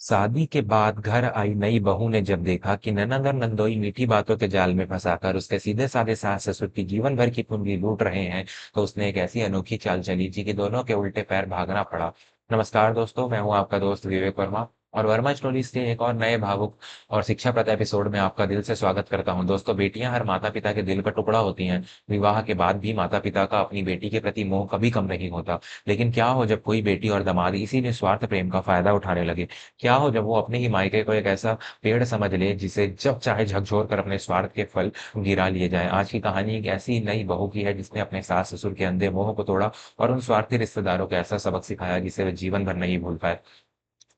शादी के बाद घर आई नई बहू ने जब देखा कि ननंद और नंदोई मीठी बातों के जाल में फंसाकर उसके सीधे साधे सास ससुर की जीवन भर की पूंजी लूट रहे हैं, तो उसने एक ऐसी अनोखी चाल चली जी कि दोनों के उल्टे पैर भागना पड़ा। नमस्कार दोस्तों, मैं हूं आपका दोस्त विवेक वर्मा और वर्मा स्टोरीज के एक और नए भावुक और शिक्षाप्रद एपिसोड में आपका दिल से स्वागत करता हूं। दोस्तों, बेटियां हर माता पिता के दिल का टुकड़ा होती हैं। विवाह के बाद भी माता पिता का अपनी बेटी के प्रति मोह कभी कम नहीं होता। लेकिन क्या हो जब कोई बेटी और दामाद इसी निस्वार्थ प्रेम का फायदा उठाने लगे। क्या हो जब वो अपने ही मायके को एक ऐसा पेड़ समझ ले जिसे जब चाहे झकझोर कर अपने स्वार्थ के फल गिरा लिए जाए। आज की कहानी एक ऐसी नई बहू की है जिसने अपने सास ससुर के अंधे मोह को तोड़ा और उन स्वार्थी रिश्तेदारों को ऐसा सबक सिखाया जिसे वे जीवन भर नहीं भूल पाए।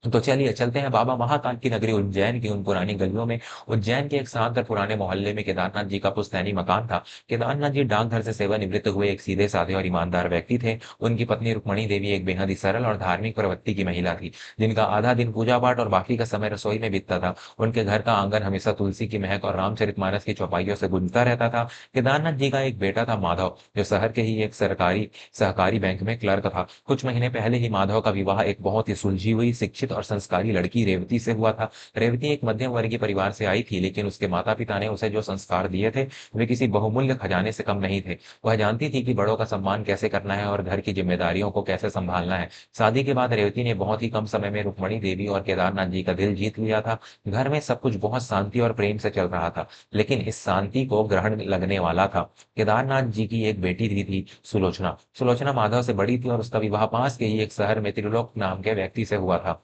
तो चलिए चलते हैं बाबा महाकाल की नगरी उज्जैन की उन पुरानी गलियों में। उज्जैन के एक शांत और पुराने मोहल्ले में केदारनाथ जी का पुश्तैनी मकान था। केदारनाथ जी डाकघर से सेवानिवृत्त हुए एक सीधे साधे और ईमानदार व्यक्ति थे। उनकी पत्नी रुक्मणी देवी एक बेहद ही सरल और धार्मिक प्रवृत्ति की महिला थी, जिनका आधा दिन पूजा पाठ और बाकी का समय रसोई में बीतता था। उनके घर का आंगन हमेशा तुलसी की महक और रामचरितमानस की चौपाइयों से गूंजता रहता था। केदारनाथ जी का एक बेटा था माधव, जो शहर के ही एक सरकारी सहकारी बैंक में क्लर्क था। कुछ महीने पहले ही माधव का विवाह एक बहुत ही सुलझी हुई, शिक्षित और संस्कारी लड़की रेवती से हुआ था। रेवती एक मध्यम वर्गीय परिवार से आई थी, लेकिन उसके माता पिता ने उसे जो संस्कार दिए थे वे किसी बहुमूल्य खजाने से कम नहीं थे। वह जानती थी कि बड़ों का सम्मान कैसे करना है और घर की जिम्मेदारियों को कैसे संभालना है। शादी के बाद रेवती ने बहुत ही कम समय में रुक्मणी देवी और केदारनाथ जी का दिल जीत लिया था। घर में सब कुछ बहुत शांति और प्रेम से चल रहा था, लेकिन इस शांति को ग्रहण लगने वाला था। केदारनाथ जी की एक बेटी थी सुलोचना। सुलोचना माधव से बड़ी थी और उसका विवाह पास के ही एक शहर में त्रिलोक नाम के व्यक्ति से हुआ था।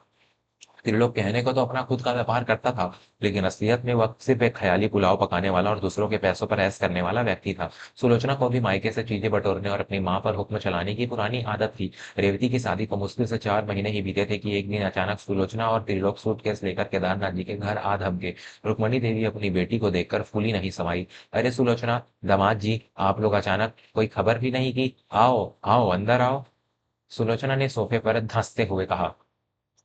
त्रिलोक कहने को तो अपना खुद का व्यापार करता था, लेकिन असलियत में वह सिर्फ एक ख्याली पुलाव पकाने वाला और दूसरों के पैसों पर ऐश करने वाला व्यक्ति था। सुलोचना को भी मायके से चीजें बटोरने और अपनी मां पर हुक्म चलाने की पुरानी आदत थी। रेवती की शादी को मुश्किल से 4 महीने ही बीते थे कि एक दिन अचानक सुलोचना और त्रिलोक सूटकेस लेकर केदारनाथ जी के घर आ धमके। रुक्मणी देवी अपनी बेटी को देखकर फूली नहीं समाई। अरे सुलोचना, दामाद जी, आप लोग अचानक, कोई खबर भी नहीं की? आओ आओ, अंदर आओ। सुलोचना ने सोफे पर धंसते हुए कहा।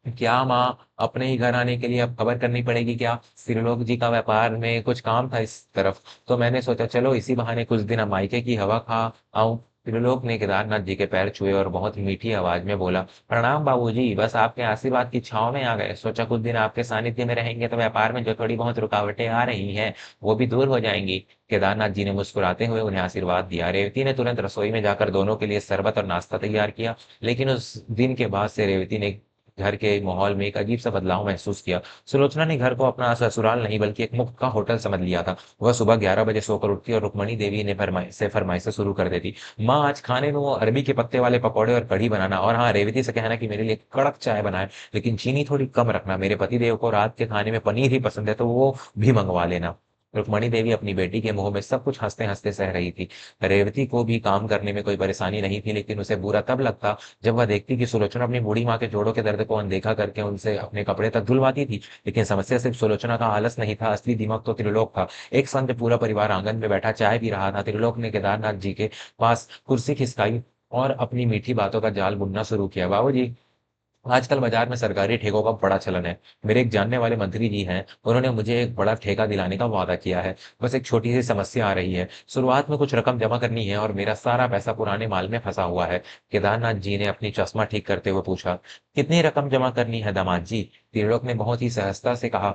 क्या माँ, अपने ही घर आने के लिए अब खबर करनी पड़ेगी क्या? त्रिलोक जी का व्यापार में कुछ काम था इस तरफ, तो मैंने सोचा चलो इसी बहाने कुछ दिन अब मायके की हवा खा आऊं। त्रिलोक ने केदारनाथ जी के पैर छुए और बहुत ही मीठी आवाज में बोला, प्रणाम बाबूजी, बस आपके आशीर्वाद की छांव में आ गए। सोचा कुछ दिन आपके सानिध्य में रहेंगे तो व्यापार में जो थोड़ी बहुत रुकावटें आ रही हैं वो भी दूर हो जाएंगी। केदारनाथ जी ने मुस्कुराते हुए उन्हें आशीर्वाद दिया। रेवती ने तुरंत रसोई में जाकर दोनों के लिए शरबत और नाश्ता तैयार किया। लेकिन उस दिन के बाद से रेवती ने घर के माहौल में एक अजीब-सा बदलाव महसूस किया। सुलोचना ने घर को अपना ससुराल नहीं बल्कि एक मुफ्त का होटल समझ लिया था। वह सुबह 11 बजे सोकर उठती और रुक्मणी देवी ने फरमाइशें शुरू कर देती। माँ, आज खाने में वो अरबी के पत्ते वाले पकौड़े और कढ़ी बनाना, और हाँ, रेवती से कहना कि मेरे लिए कड़क चाय बनाए, लेकिन चीनी थोड़ी कम रखना। मेरे पतिदेव को रात के खाने में पनीर ही पसंद है तो वो भी मंगवा लेना। रुक्मणी देवी अपनी बेटी के मुंह में सब कुछ हंसते-हंसते सह रही थी। रेवती को भी काम करने में कोई परेशानी नहीं थी, लेकिन उसे बुरा तब लगता जब वह देखती कि सुलोचना अपनी बूढ़ी माँ के जोड़ों के दर्द को अनदेखा करके उनसे अपने कपड़े तक धुलवाती थी। लेकिन समस्या सिर्फ सुलोचना का आलस नहीं था, असली दिमाग तो त्रिलोक था। एक संग जब पूरा परिवार आंगन में बैठा चाय पी रहा था, त्रिलोक ने केदारनाथ जी के पास कुर्सी खिसकाई और अपनी मीठी बातों का जाल बुनना शुरू किया। बाबूजी, आजकल बाजार में सरकारी ठेकों का बड़ा चलन है। मेरे एक जानने वाले मंत्री जी हैं, उन्होंने मुझे एक बड़ा ठेका दिलाने का वादा किया है। बस एक छोटी सी समस्या आ रही है। शुरुआत में कुछ रकम जमा करनी है और मेरा सारा पैसा पुराने माल में फंसा हुआ है। केदारनाथ जी ने अपनी चश्मा ठीक करते हुए पूछा, कितनी रकम जमा करनी है दामाद जी? त्रिलोक ने बहुत ही सहजता से कहा,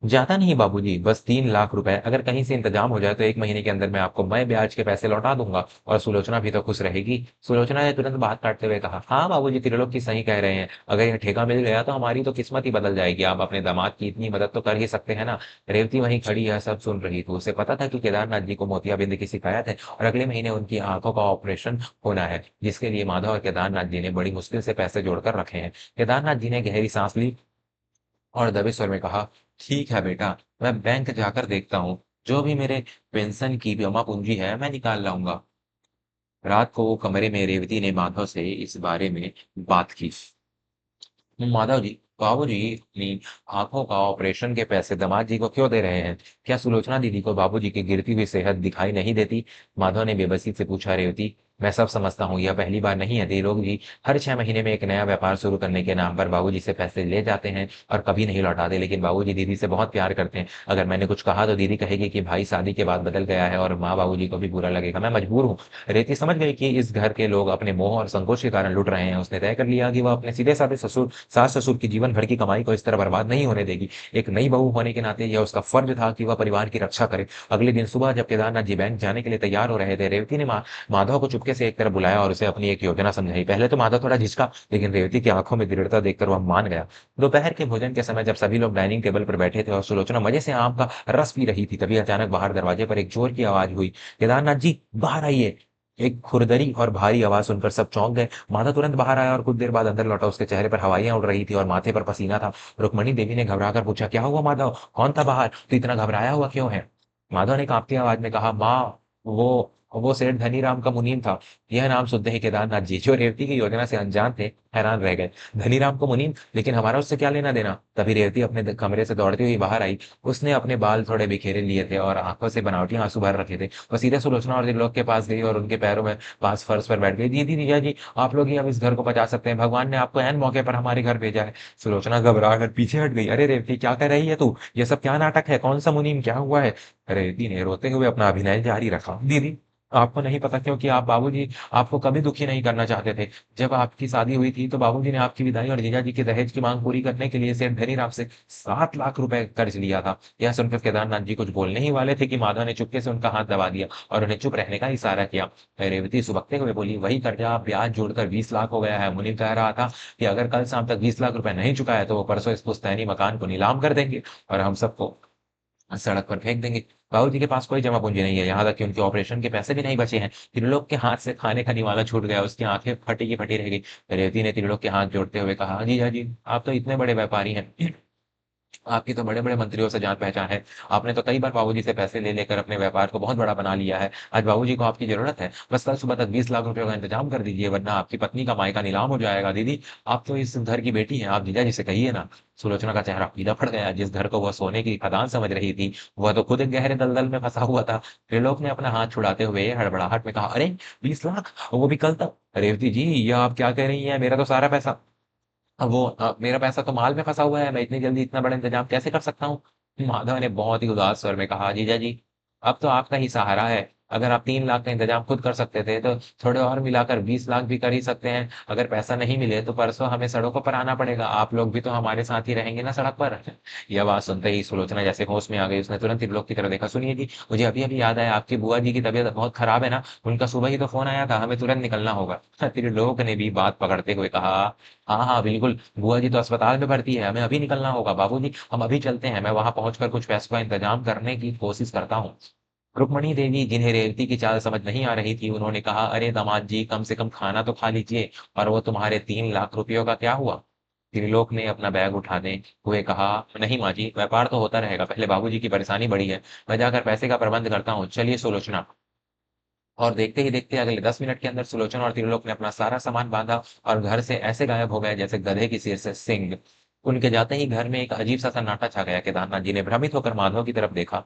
ज्यादा नहीं बाबूजी, बस 3 लाख रुपए। अगर कहीं से इंतजाम हो जाए तो 1 महीने के अंदर मैं ब्याज के पैसे लौटा दूंगा और सुलोचना भी तो खुश रहेगी। सुलोचना ने तुरंत बात काटते हुए कहा, हाँ बाबूजी, त्रिलोक की सही कह रहे हैं। अगर यह ठेका मिल गया तो हमारी तो किस्मत ही बदल जाएगी। आप अपने दामाद की इतनी मदद तो कर ही सकते हैं ना। रेवती वहीं खड़ी यह सब सुन रही थी। उसे पता था कि केदारनाथ जी को मोतियाबिंद की शिकायत है और अगले महीने उनकी आंखों का ऑपरेशन होना है, जिसके लिए माधव और केदारनाथ जी ने बड़ी मुश्किल से पैसे जोड़कर रखे हैं। केदारनाथ जी ने गहरी सांस ली और दबे स्वर में कहा, ठीक है बेटा, मैं बैंक जाकर देखता हूँ। जो भी मेरे पेंशन की जमा पूंजी है मैं निकाल लाऊंगा। रात को वो कमरे में रेवती ने माधव से इस बारे में बात की। माधव जी, बाबूजी अपनी आंखों का ऑपरेशन के पैसे दामाद जी को क्यों दे रहे हैं? क्या सुलोचना दीदी को बाबूजी की गिरती हुई सेहत दिखाई नहीं देती? माधव ने बेबसी से पूछा। रेवती, मैं सब समझता हूँ, यह पहली बार नहीं है। ये लोग भी हर 6 महीने में एक नया व्यापार शुरू करने के नाम पर बाबूजी से पैसे ले जाते हैं और कभी नहीं लौटाते। लेकिन बाबूजी दीदी से बहुत प्यार करते हैं। अगर मैंने कुछ कहा तो दीदी कहेगी कि भाई शादी के बाद बदल गया है, और माँ बाबूजी को भी बुरा लगेगा। मैं मजबूर हूँ। रेती समझ गई कि इस घर के लोग अपने मोह और संकोच के कारण लुट रहे हैं। उसने तय कर लिया कि वह अपने सीधे-साधे सास-ससुर की जीवन भर की कमाई को इस तरह बर्बाद नहीं होने देगी। एक नई बहू होने के नाते यह उसका फर्ज था कि वह परिवार की रक्षा करे। अगले दिन सुबह जब केदारनाथ जी बैंक जाने के लिए तैयार हो रहे थे, रेवती ने माधव को चुपके से एक तरफ बुलाया और उसे अपनी एक योजना समझाई। पहले तो माधव थोड़ा झिझका, लेकिन रेवती की आंखों में दृढ़ता देखकर वह मान गया। दोपहर के भोजन के समय जब सभी लोग डाइनिंग टेबल पर बैठे थे और सुलोचना मजे से आम का रस पी रही थी, तभी अचानक बाहर दरवाजे पर एक जोर की आवाज हुई, केदारनाथ जी बाहर आइए। एक खुरदरी और भारी आवाज सुनकर सब चौंक गए। माधव तुरंत बाहर आया और कुछ देर बाद अंदर लौटा। उसके चेहरे पर हवाइयां उड़ रही थी और माथे पर पसीना था। रुक्मणी देवी ने घबराकर पूछा, क्या हुआ माधव? कौन था बाहर? तू इतना घबराया हुआ क्यों है? माधव ने कांपती आवाज में कहा, माँ, वो सेठ धनीराम का मुनीम था। यह नाम सुनते ही केदारनाथ जी, जो रेवती की योजना से अनजान थे, हैरान रह गए। धनीराम को मुनीम, लेकिन हमारा उससे क्या लेना देना? तभी रेवती अपने कमरे से दौड़ती हुई बाहर आई। उसने अपने बाल थोड़े बिखेरे लिए थे और आंखों से बनावटी आंसू भर रखे थे। वो सीधे सुलोचना और त्रिलोक के पास गई और उनके पैरों में पास फर्श पर बैठ गई। दीदी, जीजा जी, आप लोग ही अब इस घर को बचा सकते हैं। भगवान ने आपको ऐन मौके पर हमारे घर भेजा है। सुलोचना घबरा कर पीछे हट गई। अरे रेवती, क्या कर रही है तू? ये सब क्या नाटक है? कौन सा मुनीम? क्या हुआ है? रेवती ने रोते हुए अपना अभिनय जारी रखा। दीदी, आपको नहीं पता, क्योंकि आप बाबूजी आपको कभी दुखी नहीं करना चाहते थे। जब आपकी शादी हुई थी तो बाबूजी ने आपकी विदाई और जीजाजी के दहेज की मांग पूरी करने के लिए सेठ धनीराम से 7 लाख रुपए कर्ज लिया था। यह सुनकर केदारनाथ जी कुछ बोलने ही वाले थे कि माधव ने चुपके से उनका हाथ दबा दिया और उन्हें चुप रहने का इशारा किया। रेवती सुबकते हुए बोली, वही कर्जा ब्याज जोड़कर 20 लाख हो गया है। मुनीम कह रहा था कि अगर कल शाम तक 20 लाख रुपए नहीं चुकाया तो वो परसों इस पुश्तैनी मकान को नीलाम कर देंगे और हम सबको सड़क पर फेंक देंगे। बाबूजी के पास कोई जमा पूंजी नहीं है, यहाँ तक कि उनके ऑपरेशन के पैसे भी नहीं बचे हैं। त्रिलोक के हाथ से खाने का निवाला छूट गया, उसकी आंखें फटी की फटी रह गई। रेवती ने त्रिलोक के हाथ जोड़ते हुए कहा, जीजा जी, आप तो इतने बड़े व्यापारी हैं, आपकी तो बड़े-बड़े मंत्रियों से जान-पहचान है। आपने तो कई बार बाबूजी से पैसे ले लेकर अपने व्यापार को बहुत बड़ा बना लिया है। आज बाबूजी को आपकी ज़रूरत है। बस कल सुबह तक 20 लाख रुपए का इंतज़ाम कर दीजिए, वरना आपकी पत्नी का मायका नीलाम हो जाएगा। दीदी, आप तो इस घर की बेटी हैं, आप जीजाजी से कहिए ना। सुलोचना का चेहरा पीला पड़ गया। जिस घर को वह सोने की खदान समझ रही थी, वह तो खुद एक गहरे दलदल में फँसा हुआ था। त्रिलोक ने अपना हाथ छुड़ाते हुए हड़बड़ाहट में कहा, अरे! 20 लाख! वो भी कल तक! रेवती जी, यह आप क्या कह रही हैं? मेरा तो सारा पैसा मेरा पैसा तो माल में फँसा हुआ है, मैं इतनी जल्दी इतना बड़ा इंतज़ाम कैसे कर सकता हूँ? माधव ने बहुत ही उदास स्वर में कहा, जीजा जी, अब तो आपका ही सहारा है। अगर आप 3 लाख का इंतज़ाम खुद कर सकते थे, तो थोड़े और मिलाकर 20 लाख भी कर ही सकते हैं। अगर पैसा नहीं मिले, तो परसों हमें सड़कों पर आना पड़ेगा। आप लोग भी तो हमारे साथ ही रहेंगे ना सड़क पर। यह बात सुनते ही सुलोचना जैसे होश में आ गई। उसने तुरंत त्रिलोक की तरफ देखा। सुनिए जी, मुझे अभी-अभी याद आया, आपकी बुआ जी की तबीयत बहुत खराब है ना? उनका सुबह ही तो फ़ोन आया था, हमें तुरंत निकलना होगा। त्रिलोक ने भी बात पकड़ते हुए कहा, हाँ, हाँ, बिल्कुल, बुआ जी तो अस्पताल में भर्ती है, हमें अभी निकलना होगा। बाबूजी, हम अभी चलते हैं, मैं वहाँ पहुँचकर कुछ पैसों का इंतज़ाम करने की कोशिश करता हूँ। रुक्मणी देवी, जिन्हें रेवती की चाल समझ नहीं आ रही थी, उन्होंने कहा, अरे दामाद जी, कम से कम खाना तो खा लीजिए। और वो तुम्हारे 3 लाख रुपयों का क्या हुआ? त्रिलोक ने अपना बैग उठाते हुए कहा, नहीं माँ जी, व्यापार तो होता रहेगा, पहले बाबूजी की परेशानी बढ़ी है, मैं जाकर पैसे का प्रबंध करता हूँ। चलिए सुलोचना। और देखते ही देखते अगले 10 मिनट के अंदर सुलोचना और त्रिलोक ने अपना सारा सामान बांधा और घर से ऐसे गायब हो गए जैसे गधे की सिर से सींग। उनके जाते ही घर में एक अजीब सा सन्नाटा छा गया। केदारनाथ जी ने भ्रमित होकर माधव की तरफ देखा।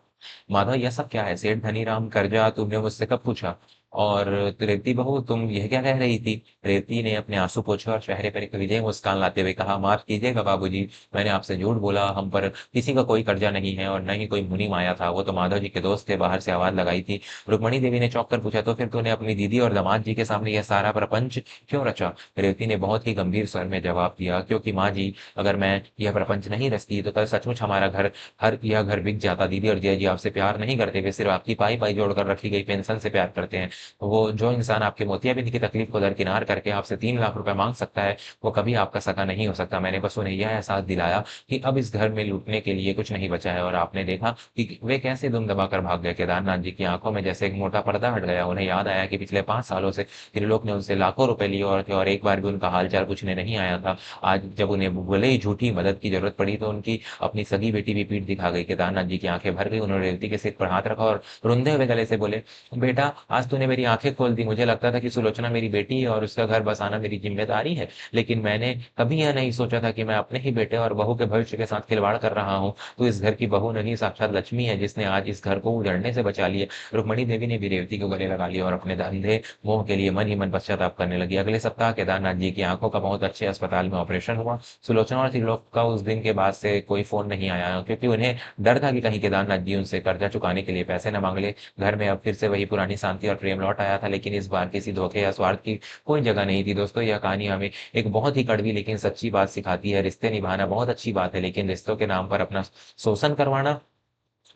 माधव, यह सब क्या है? सेठ धनीराम कर्जा तुमने मुझसे कब पूछा? और रेवती बहू, तुम यह क्या कह रही थी? रेवती ने अपने आंसू पोंछे और चेहरे पर एक विजयी मुस्कान लाते हुए कहा, माफ कीजिएगा बाबूजी, मैंने आपसे झूठ बोला। हम पर किसी का कोई कर्जा नहीं है और न ही कोई मुनीम आया था। वो तो माधव जी के दोस्त थे, बाहर से आवाज लगाई थी। रुक्मणी देवी ने चौंक कर पूछा, तो फिर तूने अपनी दीदी और दामाद जी के सामने यह सारा प्रपंच क्यों रचा? रेवती ने बहुत ही गंभीर स्वर में जवाब दिया, क्योंकि माँ जी, अगर मैं यह प्रपंच नहीं रचती तो कल सचमुच हमारा घर हर यह घर बिक जाता। दीदी और जय जी आपसे प्यार नहीं करते, वे सिर्फ आपकी पाई पाई जोड़कर रखी गई पेंशन से प्यार करते हैं। वो जो इंसान आपके मोतियाबिंद की तकलीफ को दरकिनार करके आपसे 3 लाख रुपए मांग सकता है, वो कभी आपका सगा नहीं हो सकता। मैंने बस उन्हें यह एहसास दिलाया कि अब इस घर में लूटने के लिए कुछ नहीं बचा है। और आपने देखा कि वे कैसे दुम दबाकर भाग गए। केदारनाथ जी की आंखों में जैसे एक मोटा पर्दा हट गया। उन्हें याद आया कि पिछले 5 सालों से त्रिलोक ने उनसे लाखों रुपए लिए और थे, और एक बार भी उनका हालचाल पूछने नहीं आया था। आज जब उन्हें भले ही झूठी मदद की जरूरत पड़ी, तो उनकी अपनी सगी बेटी भी पीठ दिखा गई। केदारनाथ जी की आंखें भर गई। उन्होंने रेवती के सिर पर हाथ रखा और रुंधे हुए गले से बोले, बेटा, आज तूने मेरी आँखें खोल दी। मुझे लगता था कि सुलोचना मेरी बेटी है और उसका घर बसाना मेरी ज़िम्मेदारी है। लेकिन मैंने कभी यह नहीं सोचा था कि मैं अपने ही बेटे और बहू के भविष्य के साथ खिलवाड़ कर रहा हूँ। तो इस घर की बहू नहीं, साक्षात लक्ष्मी है, जिसने आज इस घर को उजड़ने से बचा लिया। रुक्मणी देवी ने भी रेवती को गले लगा लिया और अपने अंधे मोह के लिए मन ही मन पश्चाताप करने लगी। अगले सप्ताह केदारनाथ जी की आंखों का बहुत अच्छे अस्पताल में ऑपरेशन हुआ। सुलोचना और त्रिलोक का उस दिन के बाद से कोई फोन नहीं आया, क्योंकि उन्हें डर था कि कहीं केदारनाथ जी उनसे कर्जा चुकाने के लिए पैसे न मांग ले। घर में अब फिर से वही पुरानी शांति और प्रेम लौट आया था, लेकिन इस बार किसी धोखे या स्वार्थ की कोई जगह नहीं थी। दोस्तों, यह कहानी हमें एक बहुत ही कड़वी लेकिन सच्ची बात सिखाती है। रिश्ते निभाना बहुत अच्छी बात है, लेकिन रिश्तों के नाम पर अपना शोषण करवाना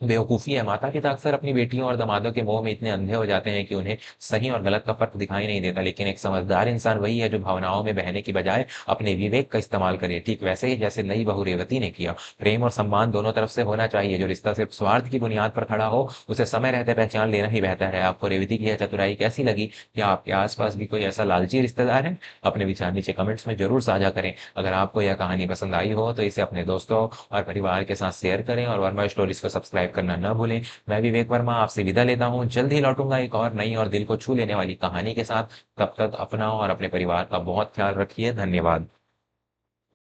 बेवकूफ़ी है। माता-पिता अक्सर अपनी बेटियों और दामादों के मोह में इतने अंधे हो जाते हैं कि उन्हें सही और गलत का फ़र्क दिखाई नहीं देता। लेकिन एक समझदार इंसान वही है जो भावनाओं में बहने की बजाय अपने विवेक का इस्तेमाल करे। ठीक वैसे ही जैसे नई बहू रेवती ने किया। प्रेम और सम्मान दोनों तरफ से होना चाहिए। जो रिश्ता सिर्फ़ स्वार्थ की बुनियाद पर खड़ा हो, उसे समय रहते पहचान लेना ही बेहतर है। आपको रेवती की यह चतुराई कैसी लगी? क्या आपके आस-पास भी कोई ऐसा लालची रिश्तेदार है? अपने विचार नीचे कमेंट्स में ज़रूर साझा करें। अगर आपको यह कहानी पसंद आई हो, तो इसे अपने दोस्तों और परिवार के साथ शेयर करें और वर्मा स्टोरीज़ को सब्सक्राइब करना न भूलें। मैं विवेक वर्मा आपसे विदा लेता हूँ। जल्द ही लौटूँगा एक और नई और दिल को छू लेने वाली कहानी के साथ। तब तक अपना और अपने परिवार का बहुत ख्याल रखिए। धन्यवाद।